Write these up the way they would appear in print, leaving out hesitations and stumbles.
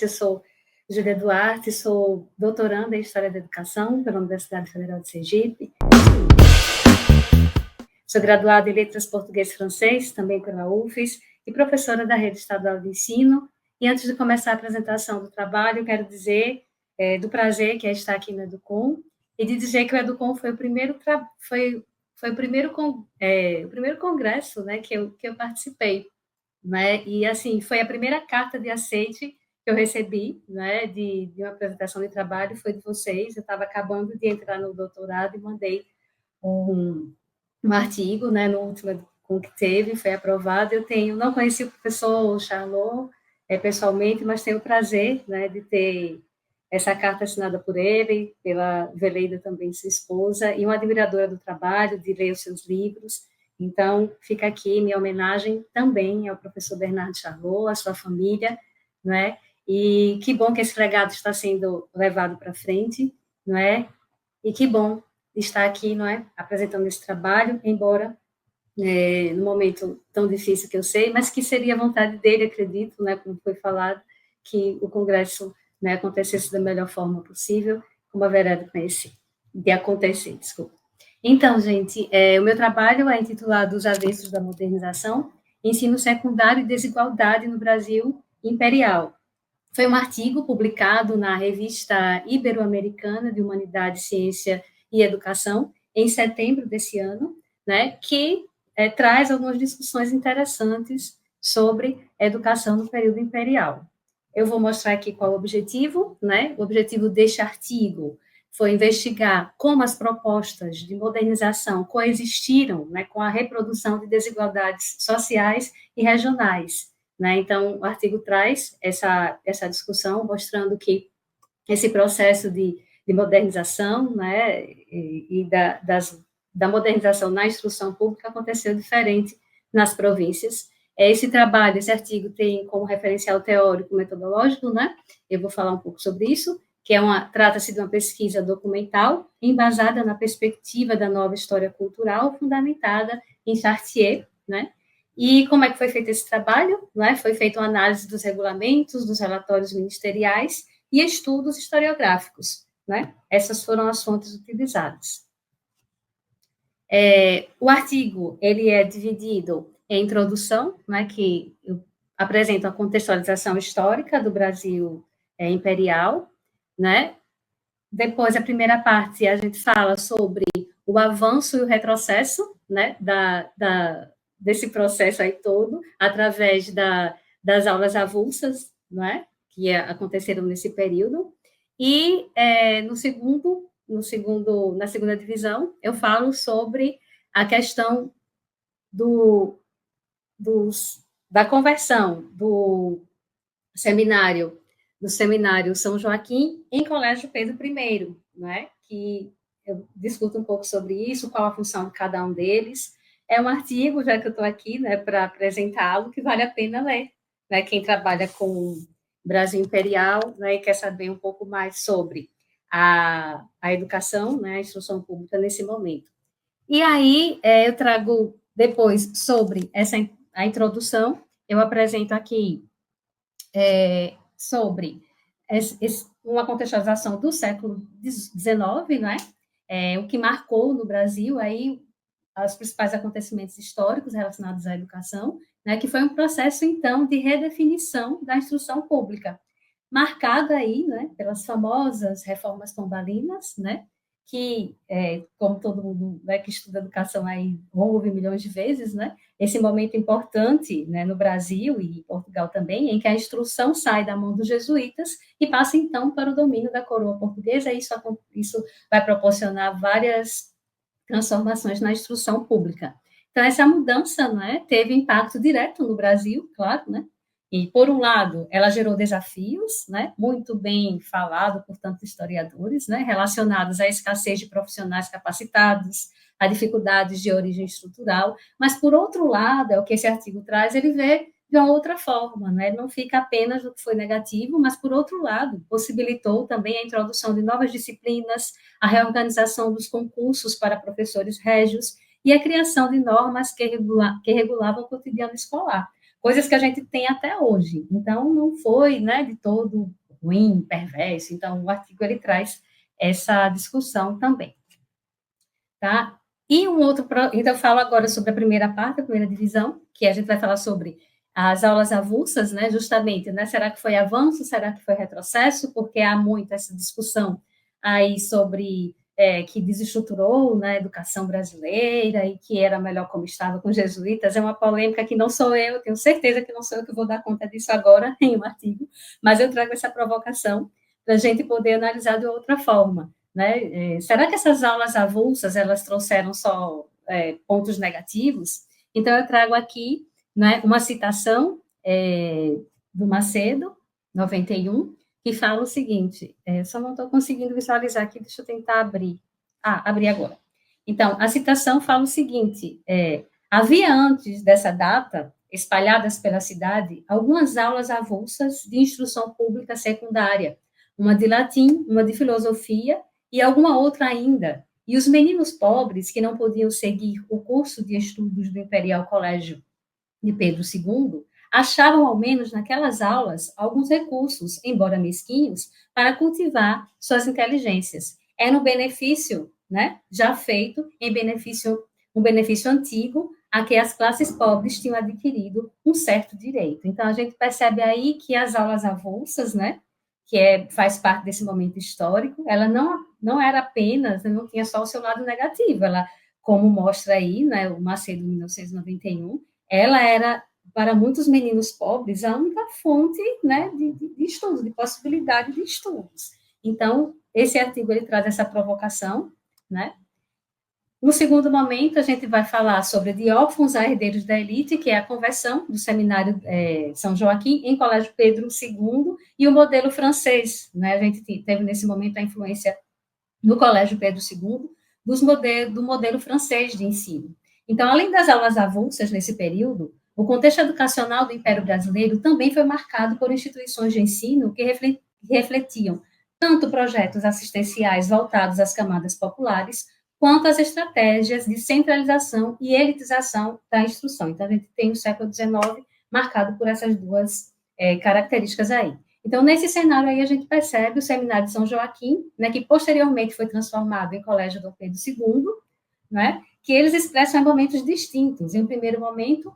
Eu sou Júlia Duarte, sou doutoranda em História da Educação pela Universidade Federal de Sergipe. Sou graduada em Letras Português e Francês, também pela UFES, e professora da Rede Estadual de Ensino. E antes de começar a apresentação do trabalho, quero dizer do prazer que é estar aqui no Educom, e de dizer que o Educom foi o primeiro, o primeiro congresso, né, que eu participei. Né? E, assim, foi a primeira carta de aceite que eu recebi, né, de uma apresentação de trabalho, foi de vocês. Eu estava acabando de entrar no doutorado e mandei um artigo, né, no último com que teve, foi aprovado. Não conheci o professor Charlot pessoalmente, mas tenho o prazer, né, de ter essa carta assinada por ele, pela Veleida também, sua esposa, e uma admiradora do trabalho, de ler os seus livros. Então, fica aqui minha homenagem também ao professor Bernardo Charlot, à sua família, né? E que bom que esse legado está sendo levado para frente, não é? E que bom estar aqui, não é? Apresentando esse trabalho, embora no momento tão difícil que eu sei, mas que seria a vontade dele, acredito, né? Como foi falado, que o congresso, né, acontecesse da melhor forma possível, como haverá de acontecer, desculpa. Então, gente, o meu trabalho é intitulado Os Avessos da Modernização, Ensino Secundário e Desigualdade no Brasil Imperial. Foi um artigo publicado na Revista Ibero-Americana de Humanidade, Ciência e Educação, em setembro desse ano, né, que traz algumas discussões interessantes sobre educação no período imperial. Eu vou mostrar aqui qual o objetivo, né? O objetivo deste artigo foi investigar como as propostas de modernização coexistiram, né, com a reprodução de desigualdades sociais e regionais, né? Então, o artigo traz essa discussão, mostrando que esse processo de modernização, né, da modernização na instrução pública aconteceu diferente nas províncias. Esse artigo tem como referencial teórico metodológico, né? Eu vou falar um pouco sobre isso, que trata-se de uma pesquisa documental embasada na perspectiva da nova história cultural, fundamentada em Chartier, né? E como é que foi feito esse trabalho? Né? Foi feita uma análise dos regulamentos, dos relatórios ministeriais e estudos historiográficos, né? Essas foram as fontes utilizadas. O artigo ele é dividido em introdução, né, que apresenta a contextualização histórica do Brasil imperial, né? Depois, a primeira parte, a gente fala sobre o avanço e o retrocesso, né, desse processo aí todo, através das aulas avulsas, né, que aconteceram nesse período. E na segunda divisão, eu falo sobre a questão da conversão do seminário São Joaquim em Colégio Pedro I, né? Que eu discuto um pouco sobre isso, qual a função de cada um deles. É um artigo, já que eu estou aqui, né, para apresentá-lo, que vale a pena ler, né? Quem trabalha com Brasil Imperial, né, e quer saber um pouco mais sobre a educação, né, a instrução pública nesse momento. E aí, eu trago depois sobre a introdução, eu apresento aqui sobre uma contextualização do século XIX, né? O que marcou no Brasil aí os principais acontecimentos históricos relacionados à educação, né? Que foi um processo então de redefinição da instrução pública, marcado aí, né? Pelas famosas reformas pombalinas, né? Que, como todo mundo, né, que estuda educação aí ouve milhões de vezes, né? Esse momento importante, né, no Brasil e em Portugal também, em que a instrução sai da mão dos jesuítas e passa, então, para o domínio da coroa portuguesa, e isso vai proporcionar várias transformações na instrução pública. Então, essa mudança, né, teve impacto direto no Brasil, claro, né? E, por um lado, ela gerou desafios, né, muito bem falado por tantos historiadores, né, relacionados à escassez de profissionais capacitados, a dificuldades de origem estrutural, mas, por outro lado, é o que esse artigo traz, ele vê de uma outra forma, né, não fica apenas no que foi negativo, mas, por outro lado, possibilitou também a introdução de novas disciplinas, a reorganização dos concursos para professores régios e a criação de normas que regulavam o cotidiano escolar, coisas que a gente tem até hoje. Então, não foi, né, de todo ruim, perverso. Então, o artigo ele traz essa discussão também, tá? E um outro, então eu falo agora sobre a primeira parte, a primeira divisão, que a gente vai falar sobre as aulas avulsas, né, justamente, né, será que foi avanço, será que foi retrocesso, porque há muito essa discussão aí sobre que desestruturou, né, a educação brasileira e que era melhor como estava com os jesuítas, é uma polêmica que não sou eu, tenho certeza que não sou eu que vou dar conta disso agora em um artigo, mas eu trago essa provocação para a gente poder analisar de outra forma, né? Será que essas aulas avulsas, elas trouxeram só pontos negativos? Então, eu trago aqui, né, uma citação do Macedo, 91, que fala o seguinte, só não estou conseguindo visualizar aqui, deixa eu tentar abrir. Abri agora. Então, a citação fala o seguinte, havia antes dessa data, espalhadas pela cidade, algumas aulas avulsas de instrução pública secundária, uma de latim, uma de filosofia e alguma outra ainda. E os meninos pobres, que não podiam seguir o curso de estudos do Imperial Colégio de Pedro II, achavam, ao menos naquelas aulas, alguns recursos, embora mesquinhos, para cultivar suas inteligências. Era um benefício, né, já feito, um benefício antigo, a que as classes pobres tinham adquirido um certo direito. Então, a gente percebe aí que as aulas avulsas, né, que faz parte desse momento histórico, ela não era apenas, não tinha só o seu lado negativo, ela, como mostra aí, né, o Macedo, 1991, ela era, para muitos meninos pobres, a única fonte, né, de estudos, de possibilidade de estudos. Então, esse artigo ele traz essa provocação, né? No segundo momento, a gente vai falar sobre de órfãos a herdeiros da elite, que é a conversão do seminário São Joaquim em Colégio Pedro II, e o modelo francês, né? A gente teve nesse momento a influência no Colégio Pedro II do modelo francês de ensino. Então, além das aulas avulsas nesse período, o contexto educacional do Império Brasileiro também foi marcado por instituições de ensino que refletiam tanto projetos assistenciais voltados às camadas populares, quanto as estratégias de centralização e elitização da instrução. Então, a gente tem o século XIX marcado por essas duas características aí. Então, nesse cenário aí, a gente percebe o Seminário de São Joaquim, né, que posteriormente foi transformado em Colégio Dom Pedro II, né, que eles expressam em momentos distintos. Em um primeiro momento,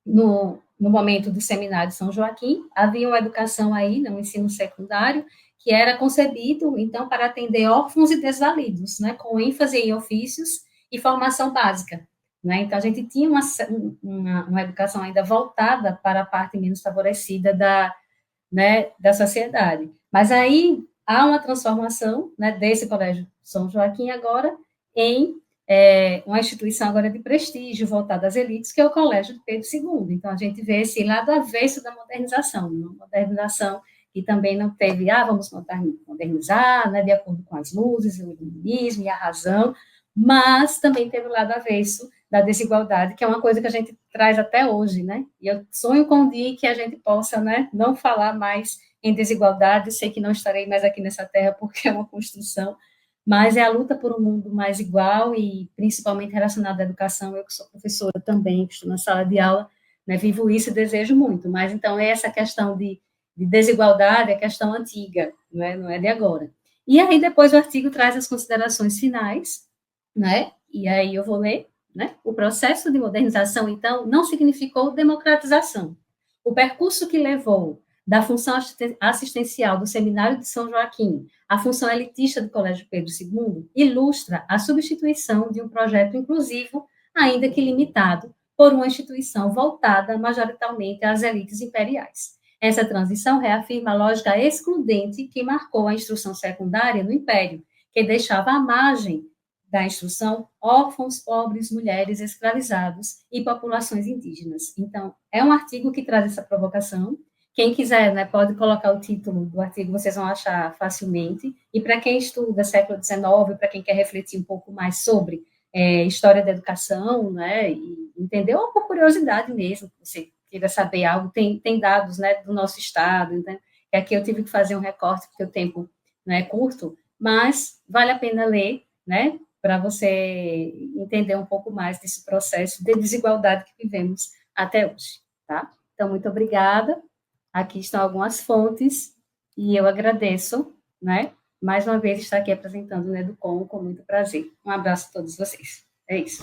no momento do Seminário de São Joaquim, havia uma educação aí, no ensino secundário, que era concebido, então, para atender órfãos e desvalidos, né, com ênfase em ofícios e formação básica. Né? Então, a gente tinha uma educação ainda voltada para a parte menos favorecida da sociedade. Mas aí há uma transformação, né, desse Colégio São Joaquim agora em uma instituição agora de prestígio voltada às elites, que é o Colégio de Pedro II. Então, a gente vê esse lado avesso da modernização, uma modernização que também não teve, vamos modernizar, né, de acordo com as luzes, o iluminismo e a razão, mas também teve o lado avesso da desigualdade, que é uma coisa que a gente traz até hoje, né? E eu sonho com um dia que a gente possa, né, não falar mais em desigualdade, sei que não estarei mais aqui nessa terra porque é uma construção, mas é a luta por um mundo mais igual e principalmente relacionado à educação. Eu que sou professora também, que estou na sala de aula, né, vivo isso e desejo muito, mas então essa questão de desigualdade é questão antiga, não é de agora. E aí depois o artigo traz as considerações finais, né, e aí eu vou ler, né? O processo de modernização, então, não significou democratização. O percurso que levou da função assistencial do Seminário de São Joaquim à função elitista do Colégio Pedro II ilustra a substituição de um projeto inclusivo, ainda que limitado, por uma instituição voltada majoritariamente às elites imperiais. Essa transição reafirma a lógica excludente que marcou a instrução secundária no Império, que deixava à margem da instrução órfãos, pobres, mulheres, escravizados e populações indígenas. Então, é um artigo que traz essa provocação. Quem quiser, né, pode colocar o título do artigo, vocês vão achar facilmente. E para quem estuda século XIX, para quem quer refletir um pouco mais sobre história da educação, né, e entender, ou por curiosidade mesmo, você queira saber algo, tem dados, né, do nosso estado, né, e aqui eu tive que fazer um recorte, porque o tempo não é curto, mas vale a pena ler, né, para você entender um pouco mais desse processo de desigualdade que vivemos até hoje, tá? Então, muito obrigada. Aqui estão algumas fontes, e eu agradeço, né, mais uma vez estar aqui apresentando o Educom com muito prazer. Um abraço a todos vocês. É isso.